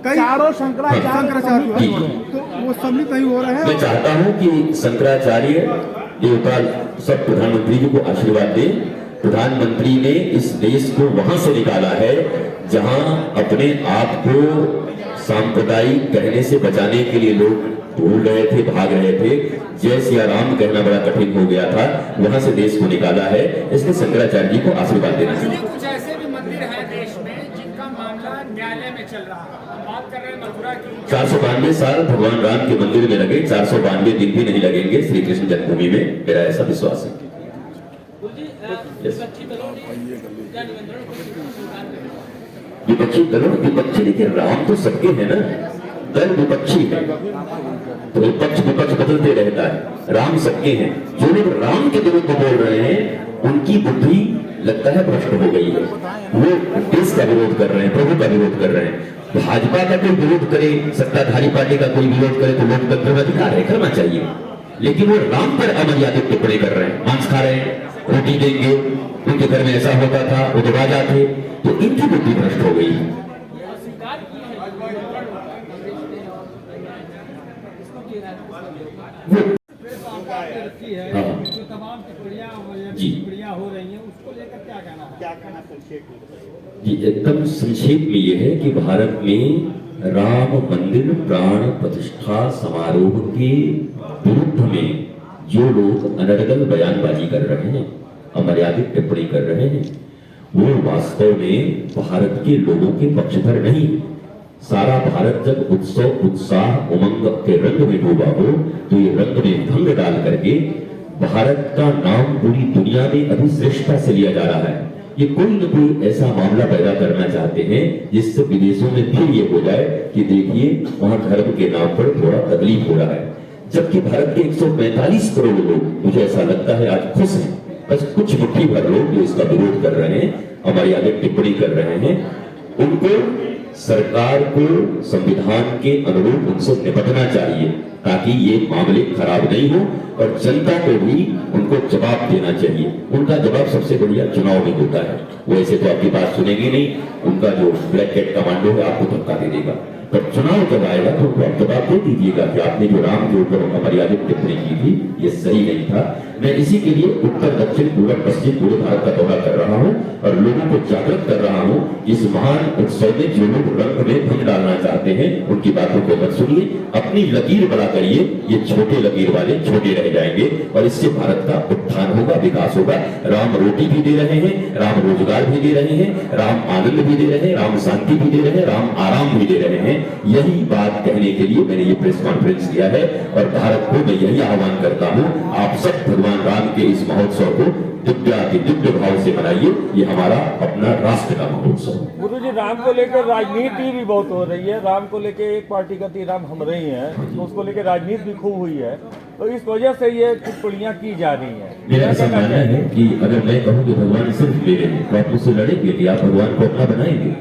चारों शंकराचार्य तो वो सम्मिलित नहीं हो रहे हैं। मैं चाहता हूं कि शंकराचार्य देवता सब प्रधानमंत्री जी को आशीर्वाद दे। प्रधानमंत्री ने इस देश को वहां से निकाला है जहां अपने आप को सांप्रदायिक कहने से बचाने के लिए लोग भूल रहे थे, भाग रहे थे। जय सिया राम कहना बड़ा कठिन हो गया था, वहां से देश को निकाला है। इसलिए शंकराचार्य जी को आशीर्वाद देना चाहिए। कुछ ऐसे भी मंदिर हैं देश में जिनका मामला न्यायालय में चल रहा है। बात कर रहे हैं मथुरा की। 492 साल भगवान राम के मंदिर में लगे, 492 दिन भी नहीं लगेंगे श्री कृष्ण जन्मभूमि में, मेरा ऐसा विश्वास है। विपक्षी देखिए, राम तो सबके है ना, दल विपक्षी है तो विपक्ष बदलते रहता है। राम सबके हैं। जो लोग राम के विरुद्ध बोल रहे हैं उनकी बुद्धि लगता है भ्रष्ट हो गई है। वो देश का विरोध कर रहे हैं, प्रभु का विरोध कर रहे हैं। भाजपा का कोई विरोध करे, सत्ताधारी पार्टी का कोई विरोध करे तो लोकतंत्र में अधिकार है, करना चाहिए। लेकिन वो राम पर अमर्यादित टिप्पणी कर रहे हैं। मांस खा रहे हैं, रोटी देंगे, उनके घर में ऐसा होता था, वो दरवाजा थे, तो इनकी बुद्धि भ्रष्ट हो गई है। टिप्पणियां हो रही हैं, उसको लेकर क्या कहना संक्षेप में? जी एकदम संक्षेप में यह है कि भारत में राम मंदिर प्राण प्रतिष्ठा समारोह के विरुद्ध में जो लोग अनर्गल बयानबाजी कर रहे हैं, अमर्यादित टिप्पणी कर रहे हैं, वो वास्तव में भारत के लोगों के पक्षधर नहीं। सारा भारत जब उत्सव उत्साह उमंग के रंग में डूबा हो तो ये रंग में भंग डाल करके भारत का नाम पूरी दुनिया में अभी श्रेष्ठता से लिया जा रहा है। ये कोई न कोई ऐसा मामला पैदा करना चाहते हैं जिससे विदेशों में फिर ये हो जाए कि देखिए वहां धर्म के नाम पर थोड़ा तकलीफ हो रहा है। जबकि भारत के 145 करोड़ लोग, मुझे ऐसा लगता है, आज खुश हैं। बस कुछ मुट्ठी भर लोग जो इसका विरोध कर रहे हैं, अमर्यादित टिप्पणी कर रहे हैं, उनको सरकार को संविधान के अनुरूप उनसे निपटना चाहिए ताकि ये मामले खराब नहीं हो और जनता को भी उनको जवाब देना चाहिए। उनका जवाब सबसे बढ़िया चुनाव में होता है। वो ऐसे तो आपकी बात सुनेंगे नहीं, उनका जो ब्लैक कैट कमांडो है आपको धक्का दे देगा। पर चुनाव जब आएगा तो उनको आप जवाब दे दीजिएगा कि आपने जो राम के ऊपर अमर्यादित टिप्पणी की थी ये सही नहीं था। मैं इसी के लिए उत्तर दक्षिण पूर्व पश्चिम पूरे भारत का दौरा कर रहा हूँ और लोगों को जागृत कर रहा हूँ। इस महान उत्सव में जो लोग रंग में भंग डालना चाहते हैं उनकी बातों को मत सुनिए, अपनी लकीर बड़ा करिए। ये छोटे लकीर वाले छोटे रह जाएंगे और इससे भारत का उत्थान होगा, विकास होगा। राम रोटी भी दे रहे हैं, राम रोजगार भी दे रहे हैं, राम आनंद भी दे रहे हैं, राम शांति भी दे रहे हैं, राम आराम भी दे रहे हैं। यही बात कहने के लिए मैंने ये प्रेस कॉन्फ्रेंस किया है और भारत को मैं यही आह्वान करता हूँ, आप सब भगवान राम के इस महोत्सव को दिव्य भाव से मनाइए। ये हमारा अपना राष्ट्र का महोत्सव। गुरु जी, राम को लेकर राजनीति भी बहुत हो रही है। राम को लेकर एक पार्टी कहती राम हम रही हैं, तो उसको लेकर राजनीति भी खूब हुई है, तो इस वजह से ये टिप्पणियां की जा रही हैं। मेरा ऐसा मानना है कि अगर मैं कहूँ कि भगवान सिर्फ मेरे हैं तो आप मुझसे लड़ेंगे कि आप भगवान को अपना बनाएंगे।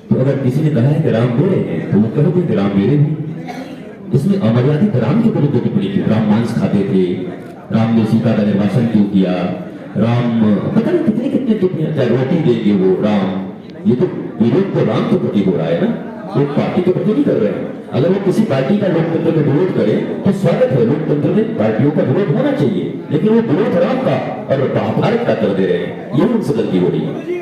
तो अगर किसी ने कहा है कि राम मेरे हैं तो वो कहोगे कि राम मेरे भी। इसमें अमर्यादित राम के विरुद्ध टिप्पणी की। राम मांस खाते थे, राम ने सीता का निर्वासन क्यों किया, राम पता नहीं कितने कितने टिप्पणियां, चाहे रोटी देंगे वो राम। ये तो विरोध तो राम के प्रति हो रहा है ना, वो पार्टी के प्रति नहीं कर रहे हैं। अगर वो किसी पार्टी का लोकतंत्र में विरोध करे तो स्वागत है, लोकतंत्र में पार्टियों का विरोध होना चाहिए, लेकिन वो विरोध राम का और भारत का कर दे रहे हैं। ये उनसे गलती हो रही है।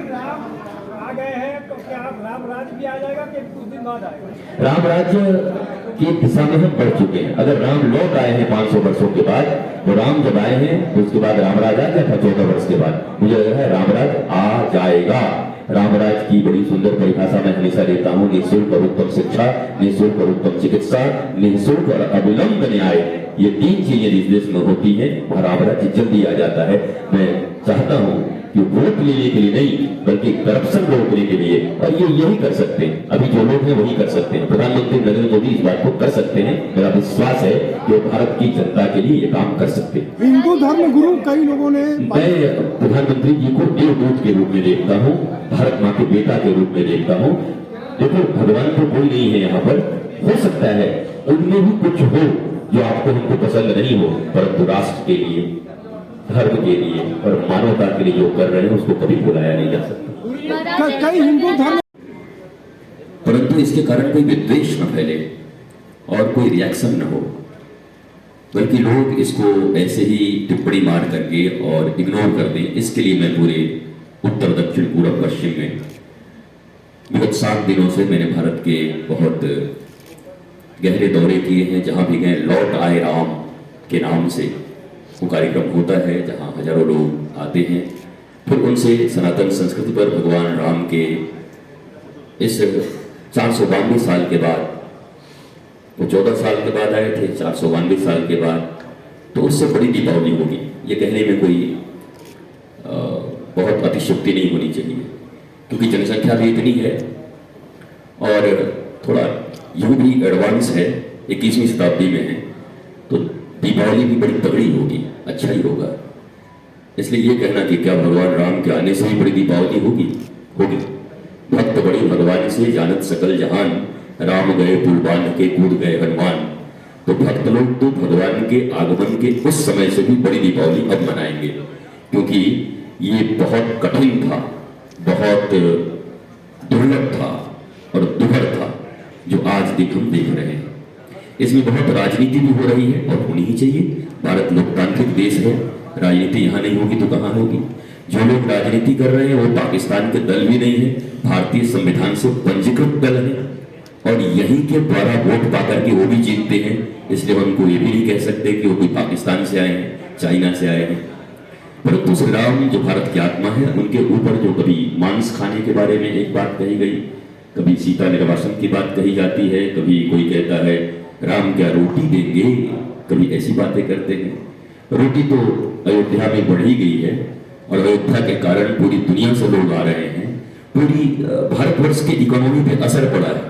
राम राज्य की दिशा में हम बढ़ चुके हैं। अगर राम लौट आए हैं 500 वर्षों के बाद, तो राम जब आए हैं तो उसके बाद रामराज आ गया था 14 वर्ष के बाद। मुझे लग रहा है रामराज आ जाएगा। रामराज की बड़ी सुंदर परिभाषा मैं हमेशा देता हूँ, निःशुल्क और उत्तम शिक्षा, निःशुल्क और उत्तम चिकित्सा, निःशुल्क और अविलंब न्याय। ये 3 चीजें इस देश में होती है और रामराज जल्दी आ जाता है। मैं चाहता हूँ कि वोट लेने के लिए नहीं बल्कि करप्शन रोकने के लिए, और ये यही कर सकते हैं। अभी जो लोग हैं वही कर सकते हैं। प्रधानमंत्री नरेंद्र मोदी इस बात को कर सकते हैं। मेरा विश्वास है कि वो भारत की जनता के लिए ये काम कर सकते हैं। हिंदू धर्म गुरु कई लोगों ने, मैं प्रधानमंत्री जी को देवदूत के रूप में देखता हूँ, भारत माँ के बेटा के रूप में देखता हूँ। देखो, भगवान तो कोई नहीं है यहाँ पर। हो सकता है उनमें भी कुछ हो जो आपको हमको पसंद नहीं हो, परंतु राष्ट्र के लिए, धर्म के लिए और मानवता के लिए जो कर रहे हैं उसको कभी बुलाया नहीं जा सकता। कई हिंदू धर्म परंतु इसके कारण कोई विद्वेष न फैले और कोई रिएक्शन न हो, बल्कि लोग इसको ऐसे ही टिप्पणी मार करके और इग्नोर कर दें। इसके लिए मैं पूरे उत्तर दक्षिण पूर्व पश्चिम में विगत 7 दिनों से मैंने भारत के बहुत गहरे दौरे किए हैं। जहाँ भी गए लौट आए राम के नाम से वो कार्यक्रम होता है, जहाँ हजारों लोग आते हैं, फिर उनसे सनातन संस्कृति पर भगवान राम के इस 492 साल के बाद, वो 14 साल के बाद आए थे, 492 साल के बाद, तो उससे बड़ी दीपावली होगी। ये कहने में कोई बहुत अतिशयोक्ति नहीं होनी चाहिए, क्योंकि जनसंख्या भी इतनी है और थोड़ा यूं भी एडवांस है, 21वीं शताब्दी में है, तो दीपावली भी बड़ी तगड़ी होगी, अच्छा ही होगा। इसलिए ये कहना कि क्या भगवान राम के आने से भी बड़ी दीपावली होगी, होगी। भक्त बड़ी भगवान से जानत सकल जहान, राम गए पुल बांध के कूद गए हनुमान। तो भक्त लोग तो भगवान के आगमन के उस समय से भी बड़ी दीपावली अब मनाएंगे, क्योंकि ये बहुत कठिन था, बहुत दुर्लभ था और दुर्लभ था जो आज दिन हम देख रहे हैं। इसमें बहुत राजनीति भी हो रही है और होनी ही चाहिए। भारत लोकतांत्रिक देश है, राजनीति यहाँ नहीं होगी तो कहाँ होगी। जो लोग राजनीति कर रहे हैं वो पाकिस्तान के दल भी नहीं है, भारतीय संविधान से पंजीकृत दल है और यहीं के द्वारा वोट पाकर के वो भी जीतते हैं। इसलिए हम उनको ये भी नहीं कह सकते कि वो कोई पाकिस्तान से आए हैं, चाइना से आए हैं। परंतु श्री राम जो भारत की आत्मा है, उनके ऊपर जो कभी मांस खाने के बारे में एक बात कही गई, कभी सीता निर्वासन की बात कही जाती है, कभी कोई कहता है राम क्या रोटी देंगे, कभी ऐसी बातें करते हैं। रोटी तो अयोध्या में बढ़ी गई है और अयोध्या के कारण पूरी दुनिया से लोग आ रहे हैं, पूरी भारतवर्ष की इकोनॉमी पे असर पड़ा है।